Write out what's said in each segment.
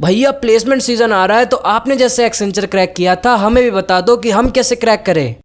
भैया placement season आ रहा है, तो आपने जैसे एक्सेंचर क्रैक किया था हमें भी बता दो कि हम कैसे क्रैक करें।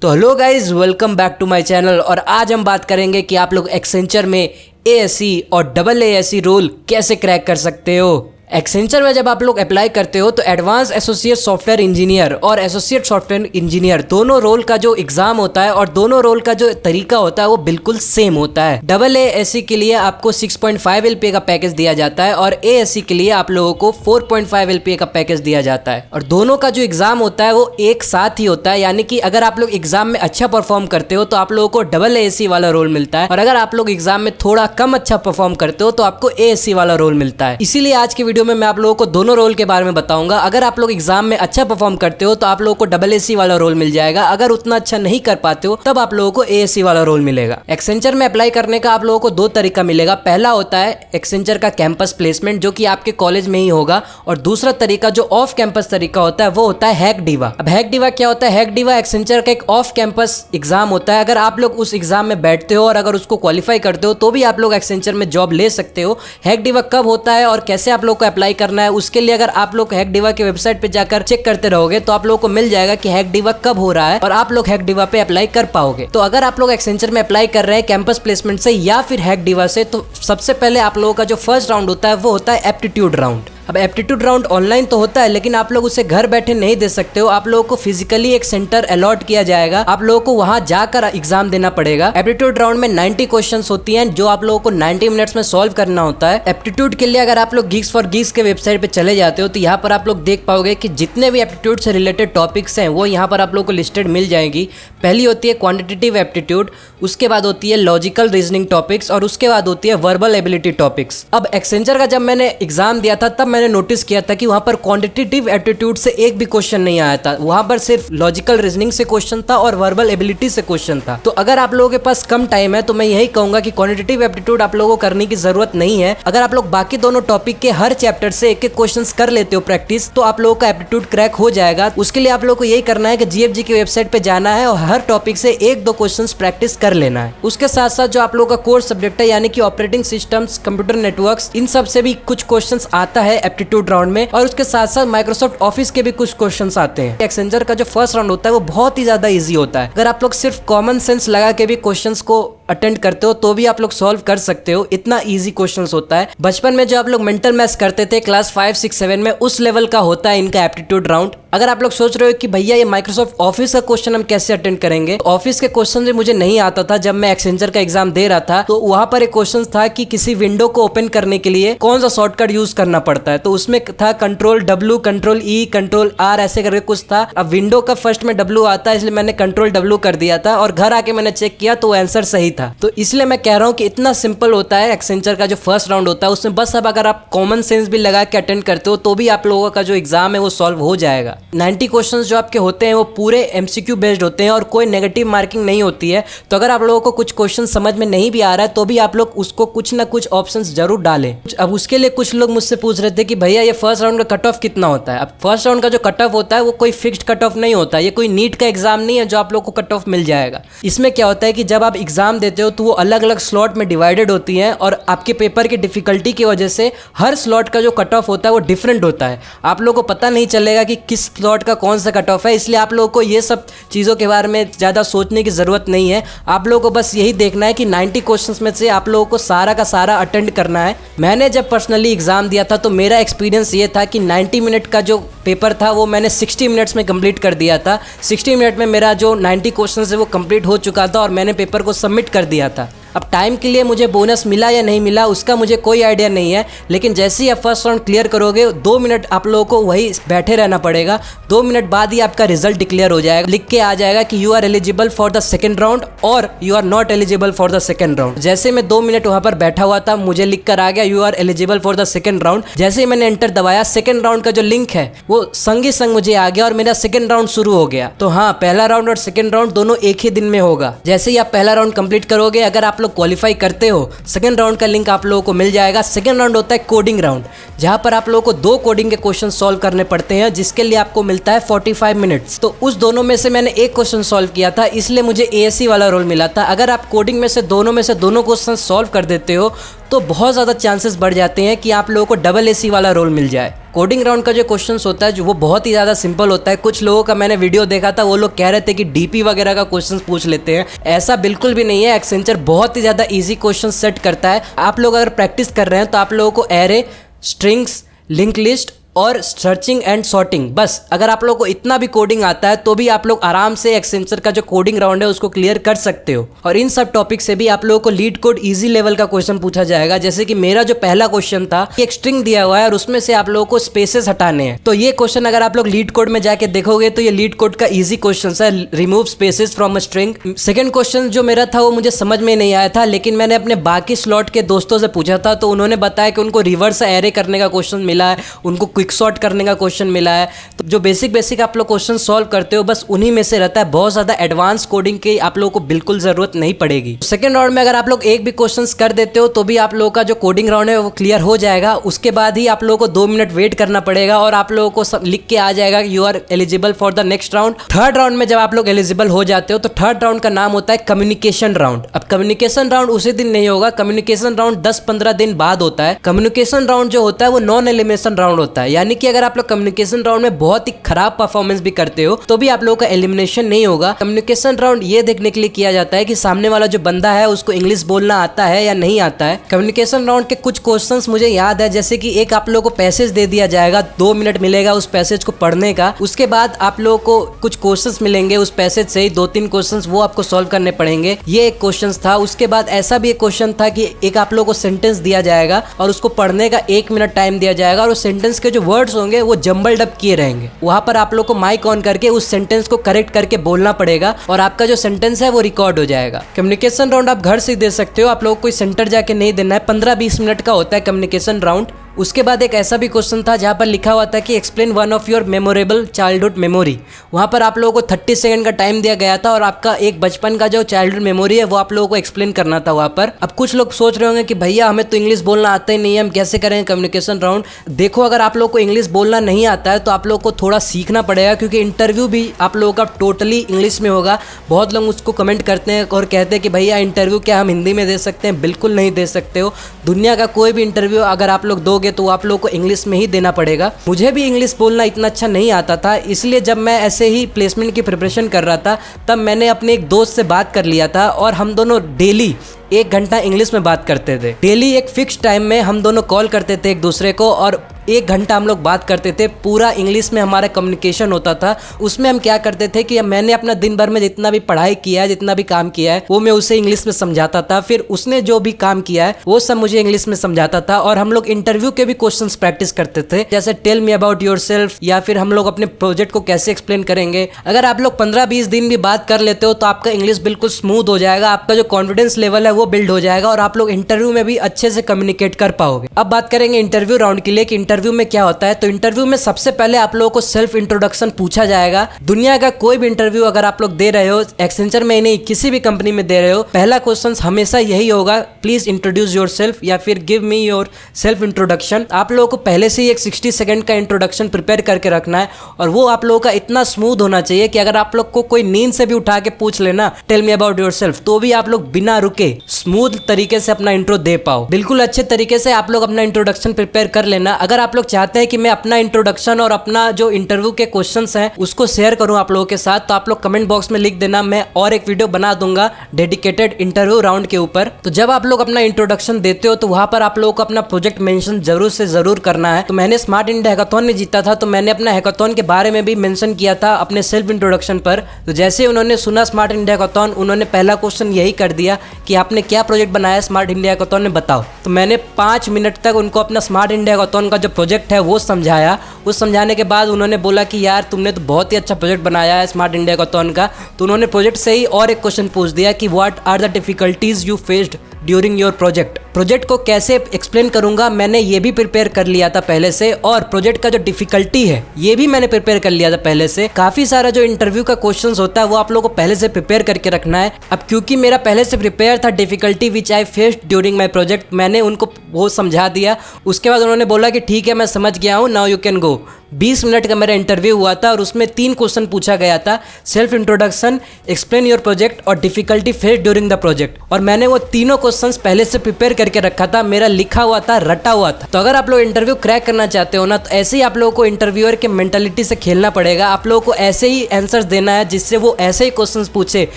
तो hello guys, welcome back to my channel. और आज हम बात करेंगे कि आप लोग एक्सेंचर में ASE और AASE रोल कैसे क्रैक कर सकते हो। एक्सेंचर में जब आप लोग अप्लाई करते हो तो एडवांस एसोसिएट सॉफ्टवेयर इंजीनियर और एसोसिएट सॉफ्टवेयर इंजीनियर दोनों रोल का जो एग्जाम होता है और दोनों रोल का जो तरीका होता है वो बिल्कुल सेम होता है। AASE के लिए आपको 6.5 LPA का पैकेज दिया जाता है और ASE के लिए आप लोगों को 4.5 LPA का पैकेज दिया जाता है। और दोनों का जो एग्जाम होता है वो एक साथ ही होता है, यानी कि अगर आप लोग एग्जाम में अच्छा परफॉर्म करते हो तो आप लोगों को AASE वाला रोल मिलता है, और अगर आप लोग एग्जाम में थोड़ा कम अच्छा परफॉर्म करते हो तो आपको ASE वाला रोल मिलता है। इसीलिए आज की वीडियो में मैं आप लोगों को दोनों रोल के बारे में बताऊंगा। अगर आप लोग एग्जाम में अच्छा परफॉर्म करते हो तो आप लोगों को AASE वाला रोल मिल जाएगा, अगर उतना अच्छा नहीं कर पाते हो तब आप लोगों को ASE वाला रोल मिलेगा। एक्सेंचर में अप्लाई करने का आप लोगों को दो तरीका मिलेगा। पहला होता है एक्सेंचर का कैंपस प्लेसमेंट, जो कि आपके कॉलेज में ही होगा, और दूसरा तरीका जो ऑफ कैंपस तरीका होता है वो होता है हैकडीवा। अब हैकडीवा क्या होता है? हैकडीवा एक्सेंचर का एक ऑफ कैंपस एग्जाम होता है। अगर आप लोग उस एग्जाम में बैठते हो और अगर उसको क्वालिफाई करते हो तो भी आप लोग एक्सेंचर में जॉब ले सकते हो। हैकडीवा कब होता है और कैसे आप लोग को अप्लाई करना है, उसके लिए अगर आप लोग हैकडीवा के वेबसाइट पे जाकर चेक करते रहोगे तो आप लोगों को मिल जाएगा कि हैकडीवा कब हो रहा है और आप लोग हैकडीवा पे अप्लाई कर पाओगे। तो अगर आप लोग एक्सेंचर में अप्लाई कर रहे हैं कैंपस प्लेसमेंट से या फिर हैकडीवा से, तो सबसे पहले आप लोगों का जो फर्स्ट राउंड होता है वो होता है एप्टीट्यूड राउंड। अब एप्टीट्यूड राउंड ऑनलाइन तो होता है, लेकिन आप लोग उसे घर बैठे नहीं दे सकते हो। आप लोगों को फिजिकली एक सेंटर अलॉट किया जाएगा, आप लोगों को वहां जाकर एग्जाम देना पड़ेगा। एप्टीट्यूड राउंड में 90 क्वेश्चंस होती हैं जो आप लोगों को 90 मिनट्स में सॉल्व करना होता है। एप्टीट्यूड के लिए अगर आप लोग Geeks for Geeks के वेबसाइट पे चले जाते हो तो यहाँ पर आप लोग देख पाओगे कि जितने भी एप्टीट्यूड से रिलेटेड टॉपिक्स हैं वो यहाँ पर आप लोगों को लिस्टेड मिल जाएगी। पहली होती है क्वांटिटेटिव एप्टीट्यूड, उसके बाद होती है लॉजिकल रीजनिंग टॉपिक्स, और उसके बाद होती है वर्बल एबिलिटी टॉपिक्स। अब एक्सेंचर का जब मैंने एग्जाम दिया था तब मैंने नोटिस किया था कि वहां पर क्वांटिटेटिव एप्टीट्यूड से एक भी क्वेश्चन नहीं आया था। वहां पर सिर्फ लॉजिकल रीजनिंग से क्वेश्चन था और वर्बल एबिलिटी से क्वेश्चन था। तो अगर आप लोगों के पास कम टाइम है तो मैं यही कहूंगा कि क्वांटिटेटिव एप्टीट्यूड आप लोगों को करने की जरूरत नहीं है। अगर आप लोग बाकी दोनों टॉपिक के हर चैप्टर से एक एक क्वेश्चन कर लेते हो प्रैक्टिस, तो आप लोगों का एप्टीट्यूड क्रैक हो जाएगा। उसके लिए आप लोगों को यही करना है कि GFG की वेबसाइट पे जाना है और हर टॉपिक से एक दो क्वेश्चन प्रैक्टिस कर लेना है। उसके साथ साथ जो आप लोगों का कोर सब्जेक्ट है यानी कि ऑपरेटिंग सिस्टम्स, कंप्यूटर नेटवर्क्स, इन सब से भी कुछ क्वेश्चन आता है एप्टीट्यूड राउंड में, और उसके साथ साथ माइक्रोसॉफ्ट ऑफिस के भी कुछ क्वेश्चंस आते हैं। एक्सेंचर का जो फर्स्ट राउंड होता है वो बहुत ही ज्यादा इजी होता है। अगर आप लोग सिर्फ कॉमन सेंस लगा के भी क्वेश्चंस को अटेंड करते हो तो भी आप लोग सॉल्व कर सकते हो, इतना इजी क्वेश्चंस होता है। बचपन में जो आप लोग मेंटल मैथ्स करते थे क्लास 5, 6, 7 में, उस लेवल का होता है इनका एप्टीट्यूड राउंड। अगर आप लोग सोच रहे हो कि भैया ये माइक्रोसॉफ्ट ऑफिस का क्वेश्चन हम कैसे अटेंड करेंगे, ऑफिस के क्वेश्चन भी मुझे नहीं आता था जब मैं एक्सेंचर का एग्जाम दे रहा था। तो वहां पर एक क्वेश्चन था कि किसी विंडो को ओपन करने के लिए कौन सा शॉर्टकट यूज करना पड़ता है, तो उसमें था Ctrl+W, Ctrl+E, Ctrl+R ऐसे करके कुछ था। अब विंडो का फर्स्ट में W आता है इसलिए मैंने Ctrl+W कर दिया था, और घर आके मैंने चेक किया तो आंसर सही था। तो इसलिए मैं कह रहा हूँ कि इतना सिंपल होता है एक्सेंचर का जो फर्स्ट राउंड होता है उसमें। बस अब अगर आप कॉमन सेंस भी लगा के अटेंड करते हो तो भी आप लोगों का जो एग्जाम है वो सॉल्व हो जाएगा। 90 क्वेश्चंस जो आपके होते हैं वो पूरे MCQ बेस्ड होते हैं और कोई नेगेटिव मार्किंग नहीं होती है। तो अगर आप लोगों को कुछ क्वेश्चन समझ में नहीं भी आ रहा है तो भी आप लोग उसको कुछ ना कुछ ऑप्शंस जरूर डालें। अब उसके लिए कुछ लोग मुझसे पूछ रहे थे कि भैया ये फर्स्ट राउंड का कट ऑफ कितना होता है। अब फर्स्ट राउंड का जो कट ऑफ होता है वो कोई फिक्स्ड कट ऑफ नहीं होता है, ये कोई नीट का एग्जाम नहीं है जो आप लोग को कट ऑफ मिल जाएगा। इसमें क्या होता है कि जब आप एग्जाम देते हो तो वो अलग अलग स्लॉट में डिवाइडेड होती हैं, और आपके पेपर की डिफिकल्टी की वजह से हर स्लॉट का जो कट ऑफ होता है वो डिफरेंट होता है। आप लोगों को पता नहीं चलेगा कि किस स्लॉट का कौन सा कट ऑफ है, इसलिए आप लोगों को ये सब चीज़ों के बारे में ज़्यादा सोचने की ज़रूरत नहीं है। आप लोगों को बस यही देखना है कि 90 क्वेश्चंस में से आप लोगों को सारा का सारा अटेंड करना है। मैंने जब पर्सनली एग्जाम दिया था तो मेरा एक्सपीरियंस ये था कि 90 मिनट का जो पेपर था वो मैंने 60 मिनट्स में कंप्लीट कर दिया था। 60 मिनट में मेरा जो 90 क्वेश्चन है वो कंप्लीट हो चुका था और मैंने पेपर को सबमिट कर दिया था। अब टाइम के लिए मुझे बोनस मिला या नहीं मिला उसका मुझे कोई आइडिया नहीं है, लेकिन जैसे ही आप फर्स्ट राउंड क्लियर करोगे 2 मिनट आप लोगों को वही बैठे रहना पड़ेगा। 2 मिनट बाद ही आपका रिजल्ट डिक्लेयर हो जाएगा, लिख के आ जाएगा कि you are eligible for the second round और you are not eligible for the second round. जैसे मैं 2 मिनट वहां पर बैठा हुआ था मुझे लिख कर आ गया you are eligible for the second round. जैसे ही मैंने एंटर दबाया सेकंड राउंड का जो लिंक है वो संग ही संग मुझे आ गया और मेरा सेकंड राउंड शुरू हो गया। तो हाँ, पहला राउंड और सेकंड राउंड दोनों एक ही दिन में होगा। जैसे ही आप पहला राउंड कंप्लीट करोगे, अगर आप लोग लोग क्वालिफाई करते हो, सेकंड राउंड का लिंक आप लोगों को मिल जाएगा। सेकंड राउंड होता है कोडिंग राउंड, जहां पर आप लोगों को 2 कोडिंग के क्वेश्चन सॉल्व करने पड़ते हैं, जिसके लिए आपको मिलता है 45 मिनट्स। तो उस दोनों में से मैंने एक क्वेश्चन सॉल्व किया था, इसलिए मुझे एएससी वाला रोल मिला था। अगर आप कोडिंग में से दोनों क्वेश्चन सॉल्व कर देते हो तो बहुत ज़्यादा चांसेस बढ़ जाते हैं कि आप लोगों को डबल एसी वाला रोल मिल जाए। कोडिंग राउंड का जो क्वेश्चंस होता है जो वो बहुत ही ज़्यादा सिंपल होता है। कुछ लोगों का मैंने वीडियो देखा था, वो लोग कह रहे थे कि डीपी वगैरह का क्वेश्चंस पूछ लेते हैं। ऐसा बिल्कुल भी नहीं है। एक्सेंचर बहुत ही ज़्यादा इजी क्वेश्चन सेट करता है। आप लोग अगर प्रैक्टिस कर रहे हैं तो आप लोगों को एरे, स्ट्रिंग्स, लिंक लिस्ट और सर्चिंग एंड सॉर्टिंग, बस अगर आप लोगों को इतना भी कोडिंग आता है तो भी आप लोग आराम से एक्सेंचर का जो कोडिंग राउंड है उसको क्लियर कर सकते हो। और इन सब टॉपिक से भी आप लोगों को लीड कोड इजी लेवल का क्वेश्चन पूछा जाएगा। जैसे कि मेरा जो पहला क्वेश्चन था, एक स्ट्रिंग दिया हुआ है और उसमें से आप लोगों को स्पेसेस हटाने हैं। तो ये क्वेश्चन अगर आप लोग लीड कोड में जाके देखोगे तो ये लीड कोड का ईजी क्वेश्चन है, remove spaces from a string. Second question जो मेरा था वो मुझे समझ में नहीं आया था, लेकिन मैंने अपने बाकी स्लॉट के दोस्तों से पूछा था तो उन्होंने बताया कि उनको रिवर्स एरे करने का क्वेश्चन मिला है, उनको क्विक सॉर्ट करने का क्वेश्चन मिला है। तो जो बेसिक आप लोग क्वेश्चन सॉल्व करते हो बस उन्हीं में से रहता है। बहुत ज्यादा एडवांस कोडिंग की आप लोगों को बिल्कुल जरूरत नहीं पड़ेगी। सेकंड राउंड में अगर आप लोग एक भी क्वेश्चंस कर देते हो तो भी आप लोगों का जो कोडिंग राउंड है वो क्लियर हो जाएगा। उसके बाद ही आप लोगों को 2 मिनट वेट करना पड़ेगा और आप लोगों को सब लिख के आ जाएगा you are eligible for the next round. Third round में जब आप लोग एलिजिबल हो जाते हो तो थर्ड राउंड का नाम होता है कम्युनिकेशन राउंड। अब कम्युनिकेशन राउंड उसी दिन नहीं होगा, कम्युनिकेशन राउंड 10-15 दिन बाद होता है। कम्युनिकेशन राउंड जो होता है वो नॉन एलिमिनेशन राउंड होता है, यानी कि अगर आप लोग कम्युनिकेशन राउंड में बहुत ही खराब परफॉर्मेंस भी करते हो तो भी आप लोगों का एलिमिनेशन नहीं होगा। कम्युनिकेशन राउंड ये देखने के लिए किया जाता है कि सामने वाला जो बंदा है उसको इंग्लिश बोलना आता है या नहीं आता है। कम्युनिकेशन राउंड के कुछ क्वेश्चंस मुझे याद है, जैसे कि एक आप लोगों को पैसेज दे दिया जाएगा, 2 मिनट मिलेगा उस पैसेज को पढ़ने का। उसके बाद आप लोगों को कुछ क्वेश्चंस मिलेंगे उस पैसेज से ही, 2-3 क्वेश्चंस वो आपको सॉल्व करने पड़ेंगे। ये एक क्वेश्चन था। उसके बाद ऐसा भी एक क्वेश्चन था कि एक आप लोगों को सेंटेंस दिया जाएगा और उसको पढ़ने का 1 मिनट टाइम दिया जाएगा और उस सेंटेंस के जो वर्ड्स होंगे वो जंबल डब किए रहेंगे। वहां पर आप लोग को माइक ऑन करके उस सेंटेंस को करेक्ट करके बोलना पड़ेगा और आपका जो सेंटेंस है वो रिकॉर्ड हो जाएगा। कम्युनिकेशन राउंड आप घर से दे सकते हो, आप लोगों को कोई सेंटर जाके नहीं देना है। 15-20 मिनट का होता है कम्युनिकेशन राउंड। उसके बाद एक ऐसा भी क्वेश्चन था जहाँ पर लिखा हुआ था कि explain one of your memorable childhood memory. वहाँ पर आप लोगों को 30 सेकंड का टाइम दिया गया था और आपका एक बचपन का जो चाइल्डहुड मेमोरी है वो आप लोगों को एक्सप्लेन करना था वहाँ पर। अब कुछ लोग सोच रहे होंगे कि भैया हमें तो इंग्लिश बोलना आता ही नहीं है, हम कैसे करेंगे कम्युनिकेशन राउंड। देखो, अगर आप लोग को इंग्लिश बोलना नहीं आता है तो आप लोग को थोड़ा सीखना पड़ेगा, क्योंकि इंटरव्यू भी आप लोगों का टोटली इंग्लिश में होगा। बहुत लोग उसको कमेंट करते हैं और कहते हैं कि भैया इंटरव्यू क्या हम हिंदी में दे सकते हैं? बिल्कुल नहीं दे सकते हो। दुनिया का कोई भी इंटरव्यू अगर आप लोग दोगे तो आप लोग को इंग्लिश में ही देना पड़ेगा। मुझे भी इंग्लिश बोलना इतना अच्छा नहीं आता था, इसलिए जब मैं ऐसे ही प्लेसमेंट की प्रिपरेशन कर रहा था तब मैंने अपने एक दोस्त से बात कर लिया था और हम दोनों डेली 1 घंटा इंग्लिश में बात करते थे। डेली एक फिक्स टाइम में हम दोनों कॉल करते थे एक दूसरे को और 1 घंटा हम लोग बात करते थे। पूरा इंग्लिश में हमारा कम्युनिकेशन होता था। उसमें हम क्या करते थे कि मैंने अपना दिन भर में जितना भी पढ़ाई किया है, जितना भी काम किया है, वो मैं उसे इंग्लिश में समझाता था। फिर उसने जो भी काम किया है वो सब मुझे इंग्लिश में समझाता था। और हम लोग इंटरव्यू के भी क्वेश्चंस प्रैक्टिस करते थे, जैसे टेल मी अबाउट योरसेल्फ, या फिर हम लोग अपने प्रोजेक्ट को कैसे एक्सप्लेन करेंगे। अगर आप लोग 15-20 दिन भी बात कर लेते हो तो आपका इंग्लिश बिल्कुल स्मूथ हो जाएगा, आपका जो कॉन्फिडेंस लेवल है वो बिल्ड हो जाएगा और आप लोग इंटरव्यू में भी अच्छे से कम्युनिकेट कर पाओगे। अब बात करेंगे इंटरव्यू राउंड के लिए कि इंटरव्यू में क्या होता है। तो इंटरव्यू में सबसे पहले आप लोगों को सेल्फ इंट्रोडक्शन पूछा जाएगा। दुनिया का कोई भी इंटरव्यू अगर आप लोग दे रहे हो, एक्सेंचर में नहीं किसी भी कंपनी में दे रहे हो, पहला क्वेश्चन हमेशा यही होगा, प्लीज इंट्रोड्यूस योरसेल्फ या फिर give me your self introduction. आप लोगों को पहले से ही एक 60 सेकंड का इंट्रोडक्शन प्रिपेयर करके रखना है और वो आप लोगों का इतना स्मूथ होना चाहिए कि अगर आप लोग को कोई नींद से भी उठा के पूछ लेना टेल मी अबाउट योरसेल्फ, तो भी आप लोग बिना रुके स्मूथ तरीके से अपना इंट्रो दे पाओ। बिल्कुल अच्छे तरीके से आप लोग अपना इंट्रोडक्शन प्रिपेयर कर लेना। अगर आप लोग चाहते हैं कि मैं अपना इंट्रोडक्शन और अपना जो इंटरव्यू के क्वेश्चंस हैं उसको शेयर करूं आप लोगों के साथ, तो आप लोग कमेंट बॉक्स में लिख देना, मैं और एक वीडियो बना दूंगा डेडिकेटेड इंटरव्यू राउंड के ऊपर। तो जब आप लोग अपना इंट्रोडक्शन देते हो तो वहां पर आप लोगों को अपना प्रोजेक्ट मेंशन जरूर से जरूर करना है। तो मैंने स्मार्ट इंडिया हैकाथॉन में जीता था, तो मैंने अपना हैकाथॉन के बारे में भी मेंशन किया था अपने सेल्फ इंट्रोडक्शन पर। तो जैसे उन्होंने सुना स्मार्ट इंडिया हैकाथॉन, उन्होंने पहला क्वेश्चन यही कर दिया कि आपने क्या प्रोजेक्ट बनाया स्मार्ट इंडिया हैकाथॉन में, बताओ। तो मैंने 5 मिनट तक उनको अपना स्मार्ट इंडिया हैकाथॉन का जो प्रोजेक्ट है वो समझाया। उस समझाने के बाद उन्होंने बोला कि यार तुमने तो बहुत ही अच्छा प्रोजेक्ट बनाया है स्मार्ट इंडिया हैकाथॉन का। तो उन्होंने प्रोजेक्ट से ही और एक क्वेश्चन पूछ दिया कि what are the difficulties you faced during your project. Project को कैसे एक्सप्लेन करूंगा मैंने ये भी प्रिपेयर कर लिया था पहले से, और प्रोजेक्ट का जो डिफिकल्टी है ये भी मैंने प्रिपेयर कर लिया था पहले से। काफ़ी सारा जो इंटरव्यू का क्वेश्चंस होता है वो आप लोगों को पहले से प्रिपेयर करके रखना है। अब क्योंकि मेरा पहले से प्रिपेयर था difficulty which I faced during my project, मैंने उनको वो समझा दिया। उसके बाद उन्होंने बोला कि ठीक है मैं समझ गया हूँ, now you can go. 20 minute का मेरा इंटरव्यू हुआ था और उसमें 3 क्वेश्चन पूछा गया था, self introduction, explain your project और difficulty face during the project. और मैंने वो तीनों क्वेश्चंस पहले से प्रिपेयर करके रखा था, मेरा लिखा हुआ था, रटा हुआ था। तो अगर आप लोग इंटरव्यू क्रैक करना चाहते हो ना, तो ऐसे ही आप लोगों को इंटरव्यूअर के मेंटालिटी से खेलना पड़ेगा। आप लोगों को ऐसे ही आंसर्स देना है जिससे वो ऐसे ही क्वेश्चन पूछे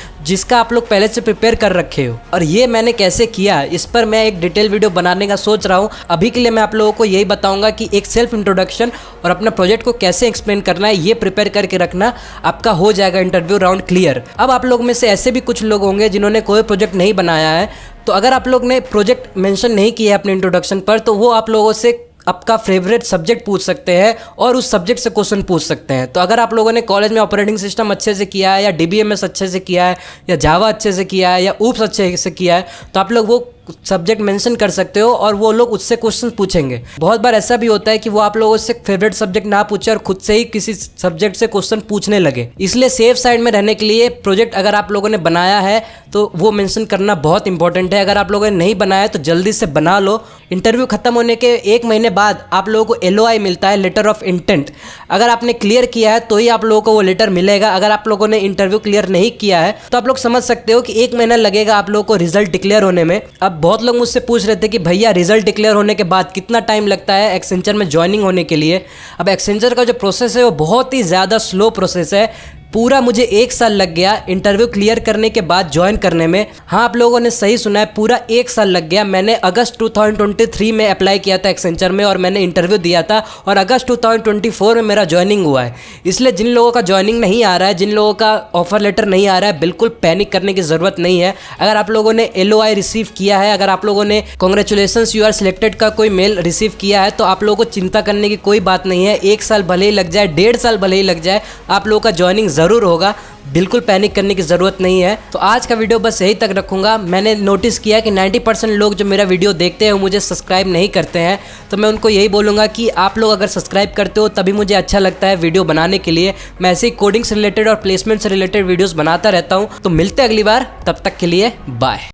जिसका आप लोग पहले से प्रिपेयर कर रखे हो। और ये मैंने कैसे किया इस पर मैं एक डिटेल वीडियो बनाने का सोच रहा हूँ। अभी के लिए मैं आप लोगों को यही बताऊंगा कि एक सेल्फ इंट्रोडक्शन और अपना प्रोजेक्ट को कैसे एक्सप्लेन करना है, ये प्रिपेयर करके रखना, आपका हो जाएगा इंटरव्यू राउंड क्लियर। अब आप लोग में से ऐसे भी कुछ लोग होंगे जिन्होंने कोई प्रोजेक्ट नहीं बनाया है, तो अगर आप लोग ने प्रोजेक्ट मेंशन नहीं किया है अपने इंट्रोडक्शन पर, तो वो आप लोगों से आपका फेवरेट सब्जेक्ट पूछ सकते हैं और उस सब्जेक्ट से क्वेश्चन पूछ सकते हैं। तो अगर आप लोगों ने कॉलेज में ऑपरेटिंग सिस्टम अच्छे से किया है, या DBMS अच्छे से किया है, या जावा अच्छे से किया है, या ऊप्स अच्छे से किया है, तो आप लोग वो सब्जेक्ट मेंशन कर सकते हो और वो लोग उससे क्वेश्चन पूछेंगे। बहुत बार ऐसा भी होता है कि वो आप लोगों से फेवरेट सब्जेक्ट ना पूछे और खुद से ही किसी सब्जेक्ट से क्वेश्चन पूछने लगे। इसलिए सेफ साइड में रहने के लिए प्रोजेक्ट अगर आप लोगों ने बनाया है तो वो मेंशन करना बहुत इंपॉर्टेंट है। अगर आप लोगों ने नहीं बनाया तो जल्दी से बना लो। इंटरव्यू खत्म होने के 1 महीने बाद आप लोगों को LOI मिलता है, लेटर ऑफ इंटेंट। अगर आपने क्लियर किया है तो ही आप लोगों को वो लेटर मिलेगा। अगर आप लोगों ने इंटरव्यू क्लियर नहीं किया है तो आप लोग समझ सकते हो कि 1 महीना लगेगा आप लोगों को रिजल्ट डिक्लेयर होने में। अब बहुत लोग मुझसे पूछ रहे थे कि भैया रिजल्ट डिक्लेयर होने के बाद कितना टाइम लगता है एक्सेंचर में ज्वाइनिंग होने के लिए। अब एक्सेंचर का जो प्रोसेस है वो बहुत ही ज़्यादा स्लो प्रोसेस है। पूरा मुझे 1 साल लग गया इंटरव्यू क्लियर करने के बाद ज्वाइन करने में। हाँ, आप लोगों ने सही सुना है, पूरा 1 साल लग गया। मैंने अगस्त 2023 में अप्लाई किया था एक्सेंचर में और मैंने इंटरव्यू दिया था और अगस्त 2024 में मेरा ज्वाइनिंग हुआ है। इसलिए जिन लोगों का ज्वाइनिंग नहीं आ रहा है, जिन लोगों का ऑफर लेटर नहीं आ रहा है, बिल्कुल पैनिक करने की ज़रूरत नहीं है। अगर आप लोगों ने LOI रिसीव किया है, अगर आप लोगों ने कॉन्ग्रेचुलेशंस यू आर सिलेक्टेड का कोई मेल रिसीव किया है, तो आप लोगों को चिंता करने की कोई बात नहीं है। 1 साल भले ही लग जाए, 1.5 साल भले ही लग जाए, आप लोगों का ज्वाइनिंग ज़रूर होगा। बिल्कुल पैनिक करने की ज़रूरत नहीं है। तो आज का वीडियो बस यही तक रखूँगा। मैंने नोटिस किया कि 90% लोग जो मेरा वीडियो देखते हैं वो मुझे सब्सक्राइब नहीं करते हैं, तो मैं उनको यही बोलूँगा कि आप लोग अगर सब्सक्राइब करते हो तभी मुझे अच्छा लगता है वीडियो बनाने के लिए। मैं ऐसे ही कोडिंग से रिलेटेड और प्लेसमेंट से रिलेटेड वीडियोज़ बनाता रहता हूँ। तो मिलते हैं अगली बार, तब तक के लिए बाय।